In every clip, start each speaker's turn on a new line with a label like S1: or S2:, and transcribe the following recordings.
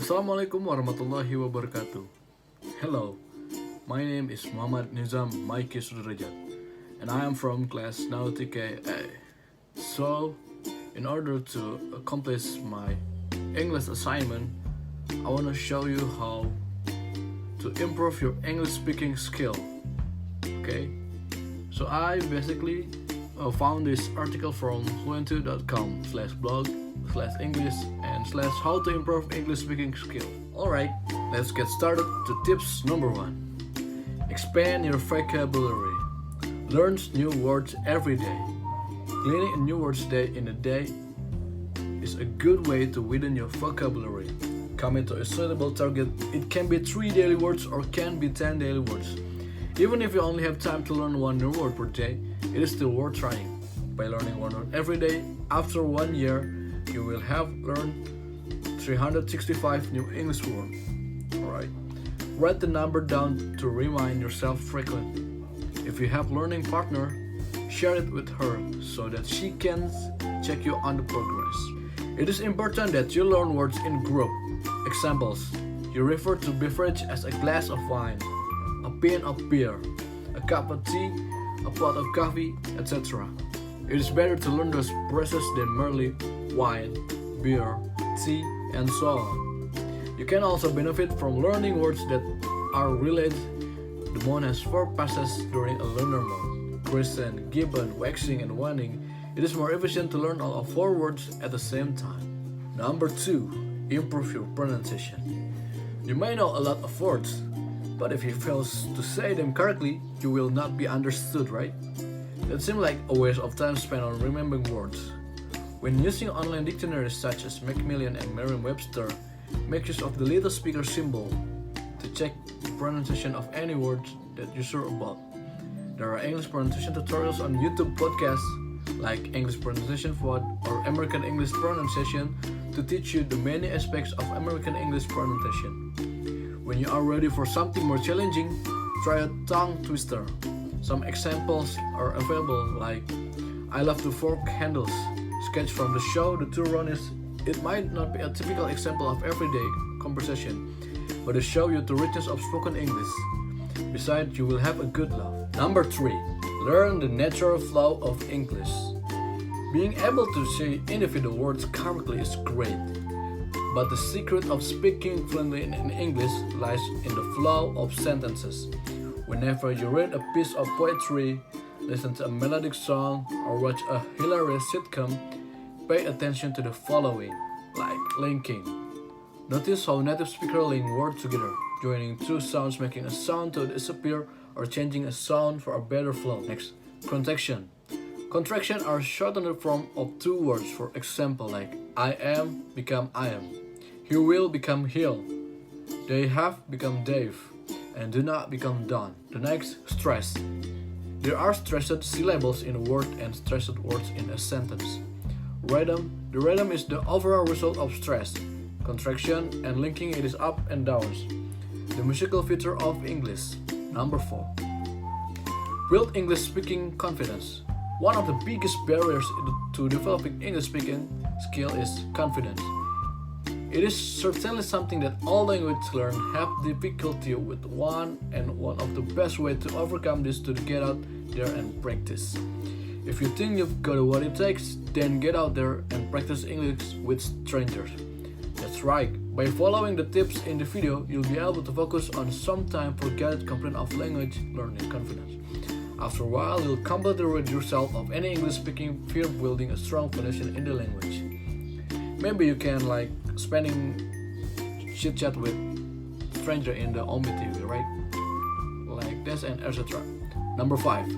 S1: Assalamualaikum warahmatullahi wabarakatuh. Hello, my name is Muhamad, Nizam, Maiqi, Sudrajat, and I am from class Nautika A. So, in order to accomplish my English assignment, I want to show you how to improve your English speaking skill. Okay, so I basically found this article from fluentu.com/blog/English and /how to improve English speaking skill. Alright, let's get started to tips number 1. Expand your vocabulary. Learn new words every day. Learning a new words in a day is a good way to widen your vocabulary. Commit to a suitable target. It can be 3 daily words or can be 10 daily words. Even if you only have time to learn 1 new word per day, it is still worth trying. By learning 1 word every day, after 1 year, you will have learned 365 new English words. Alright. Write the number down to remind yourself frequently. If you have learning partner, share it with her so that she can check you on the progress. It is important that you learn words in group. Examples: you refer to beverage as a glass of wine, a pint of beer, a cup of tea, a pot of coffee, etc. It is better to learn those phrases than merely wine, beer, tea, and so on. You can also benefit from learning words that are related. The moon has 4 passes during a lunar month: crescent, gibbon, waxing, and waning. It is more efficient to learn all of 4 words at the same time. Number 2. Improve your pronunciation. You may know a lot of words, but if you fail to say them correctly, you will not be understood, right? That seems like a waste of time spent on remembering words. When using online dictionaries such as Macmillan and Merriam-Webster, make use of the little speaker symbol to check the pronunciation of any words that you're sure about. There are English pronunciation tutorials on YouTube podcasts like English Pronunciation Pod or American English Pronunciation to teach you the many aspects of American English pronunciation. When you are ready for something more challenging, try a tongue twister. Some examples are available like I love the fork handles. Sketch from the show The Two Ronnies. It might not be a typical example of everyday conversation, but it shows you the richness of spoken English. Besides, you will have a good laugh. Number 3. Learn the natural flow of English. Being able to say individual words correctly is great, but the secret of speaking fluently in English lies in the flow of sentences. Whenever you read a piece of poetry, listen to a melodic song, or watch a hilarious sitcom, pay attention to the following, like linking. Notice how native speakers link words together, joining 2 sounds, making a sound to disappear, or changing a sound for a better flow. Next, contraction. Contraction are shortened form of 2 words, for example, like I am become I am, he will become he'll, they have become they've, and do not become done. The next, stress. There are stressed syllables in a word and stressed words in a sentence. Rhythm. The rhythm is the overall result of stress, contraction, and linking. It is up and downs. The musical feature of English. Number 4. Build English speaking confidence. One of the biggest barriers to developing English speaking skill is confidence. It is certainly something that all language learners have difficulty with, and one of the best ways to overcome this to get out there and practice. If you think you've got what it takes, then get out there and practice English with strangers. That's right, by following the tips in the video, you'll be able to focus on sometimes forgotten component of language learning confidence. After a while, you'll completely rid yourself of any English speaking fear, building a strong foundation in the language. Maybe you can spending chit chat with stranger in the Omi TV, right? Like this and etc. Number 5.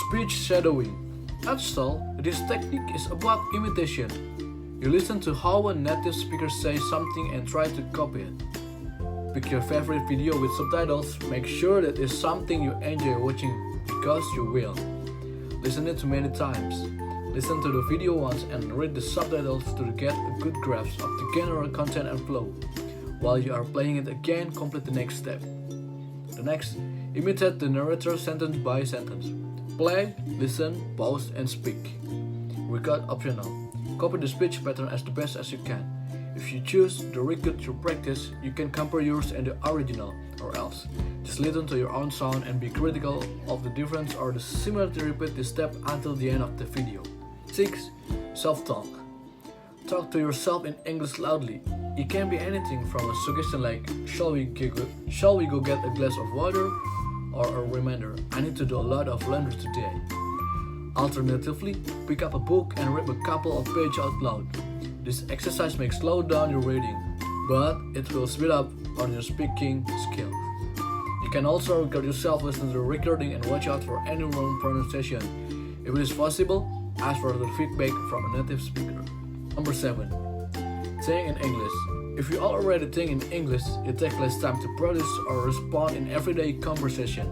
S1: Speech shadowing. Actually, this technique is about imitation. You listen to how a native speaker says something and try to copy it. Pick your favorite video with subtitles. Make sure that it's something you enjoy watching, because you will. Listen it many times. Listen to the video once and read the subtitles to get a good grasp of the general content and flow. While you are playing it again, complete the next step. The next, imitate the narrator sentence by sentence. Play, listen, pause, and speak. Record optional. Copy the speech pattern as the best as you can. If you choose the record to practice, you can compare yours and the original, or else just listen to your own sound and be critical of the difference or the similarity. Repeat this step until the end of the video. 6. Self-talk. Talk to yourself in English loudly. It can be anything from a suggestion like, shall we go get a glass of water? Or a reminder, I need to do a lot of laundry today. Alternatively, pick up a book and read a couple of pages out loud. This exercise may slow down your reading, but it will speed up on your speaking skills. You can also record yourself, listen to the recording, and watch out for any wrong pronunciation. If it is possible, ask for the feedback from a native speaker. Number 7. Think in English. If you already think in English, it takes less time to produce or respond in everyday conversation.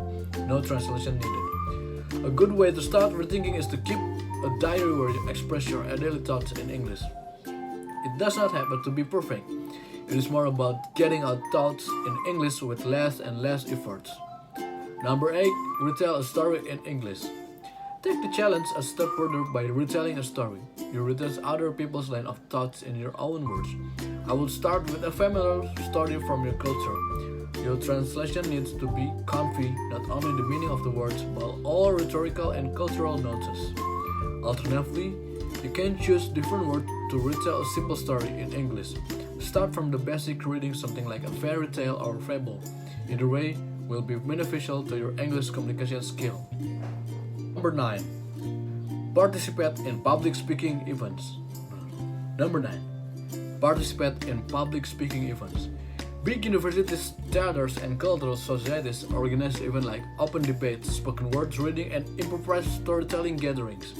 S1: No translation needed. A good way to start rethinking is to keep a diary where you express your daily thoughts in English. It does not have to be perfect. It is more about getting out thoughts in English with less and less efforts. Number 8. Retell a story in English. Take the challenge a step further by retelling a story. You retell other people's line of thoughts in your own words. I will start with a familiar story from your culture. Your translation needs to be comfy, not only the meaning of the words, but all rhetorical and cultural nuances. Alternatively, you can choose different words to retell a simple story in English. Start from the basic, reading something like a fairy tale or fable. Either way will be beneficial to your English communication skill. Number 9. Participate in public speaking events. Number 9. Participate in public speaking events. Big universities, theaters, and cultural societies organize events like open debates, spoken words reading, and improvised storytelling gatherings.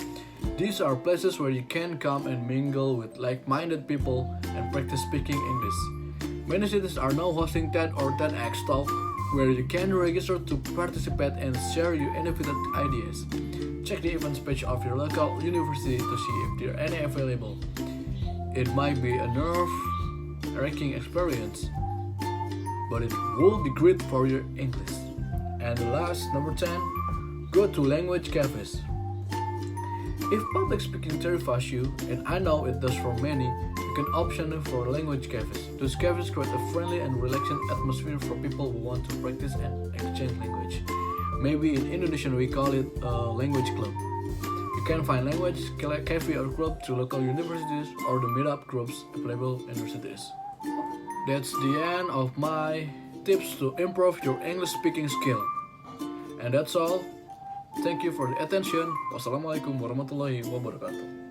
S1: These are places where you can come and mingle with like-minded people and practice speaking English. Many cities are now hosting TED or TEDx talk where you can register to participate and share your innovative ideas. Check the events page of your local university to see if there are any available. It might be a nerve-wracking experience, but it will be great for your English. And the last, number 10, go to language cafes. If public speaking terrifies you, and I know it does for many, you can option for language cafes. Those cafes create a friendly and relaxing atmosphere for people who want to practice and exchange language. Maybe in Indonesian we call it a language club. You can find language cafe or club through local universities or the meetup groups available in your cities. That's the end of my tips to improve your English speaking skill. And that's all. Thank you for the attention. Wassalamualaikum warahmatullahi wabarakatuh.